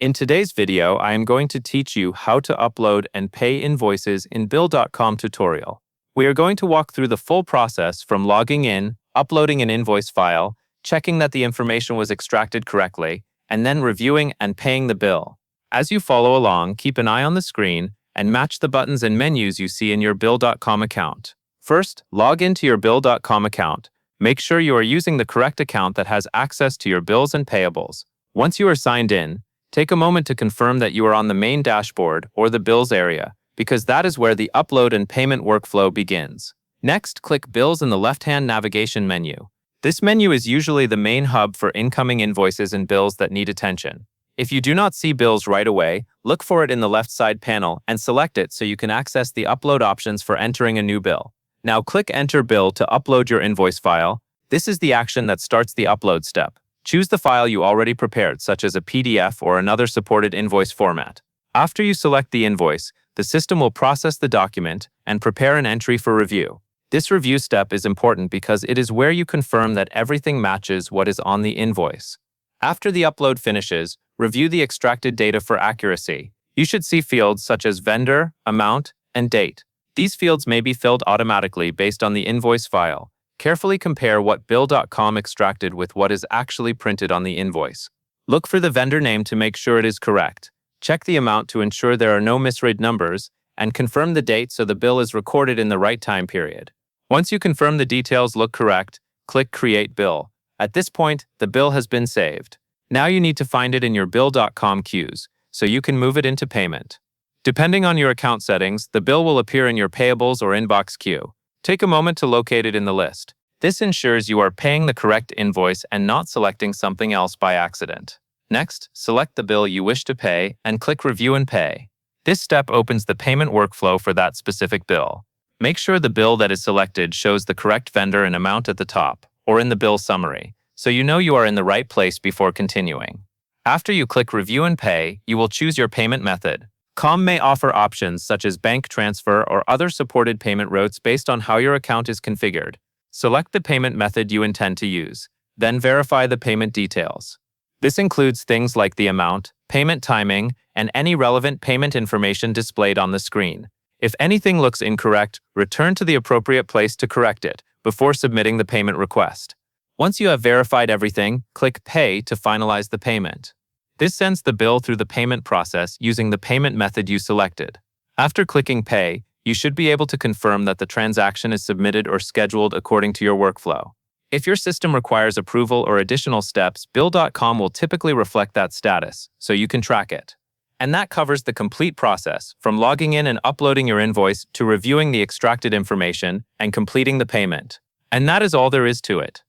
In today's video, I am going to teach you how to upload and pay invoices in Bill.com tutorial. We are going to walk through the full process from logging in, uploading an invoice file, checking that the information was extracted correctly, and then reviewing and paying the bill. As you follow along, keep an eye on the screen and match the buttons and menus you see in your Bill.com account. First, log into your Bill.com account. Make sure you are using the correct account that has access to your bills and payables. Once you are signed in, take a moment to confirm that you are on the main dashboard or the Bills area, because that is where the upload and payment workflow begins. Next, click Bills in the left-hand navigation menu. This menu is usually the main hub for incoming invoices and bills that need attention. If you do not see bills right away, look for it in the left side panel and select it so you can access the upload options for entering a new bill. Now click Enter Bill to upload your invoice file. This is the action that starts the upload step. Choose the file you already prepared, such as a PDF or another supported invoice format. After you select the invoice, the system will process the document and prepare an entry for review. This review step is important because it is where you confirm that everything matches what is on the invoice. After the upload finishes, review the extracted data for accuracy. You should see fields such as vendor, amount, and date. These fields may be filled automatically based on the invoice file. Carefully compare what Bill.com extracted with what is actually printed on the invoice. Look for the vendor name to make sure it is correct. Check the amount to ensure there are no misread numbers, and confirm the date so the bill is recorded in the right time period. Once you confirm the details look correct, click Create Bill. At this point, the bill has been saved. Now you need to find it in your Bill.com queues, so you can move it into payment. Depending on your account settings, the bill will appear in your payables or inbox queue. Take a moment to locate it in the list. This ensures you are paying the correct invoice and not selecting something else by accident. Next, select the bill you wish to pay and click Review and Pay. This step opens the payment workflow for that specific bill. Make sure the bill that is selected shows the correct vendor and amount at the top, or in the bill summary, so you know you are in the right place before continuing. After you click Review and Pay, you will choose your payment method. Com may offer options such as bank transfer or other supported payment routes based on how your account is configured. Select the payment method you intend to use, then verify the payment details. This includes things like the amount, payment timing, and any relevant payment information displayed on the screen. If anything looks incorrect, return to the appropriate place to correct it before submitting the payment request. Once you have verified everything, click Pay to finalize the payment. This sends the bill through the payment process using the payment method you selected. After clicking Pay, you should be able to confirm that the transaction is submitted or scheduled according to your workflow. If your system requires approval or additional steps, Bill.com will typically reflect that status, so you can track it. And that covers the complete process, from logging in and uploading your invoice to reviewing the extracted information and completing the payment. And that is all there is to it.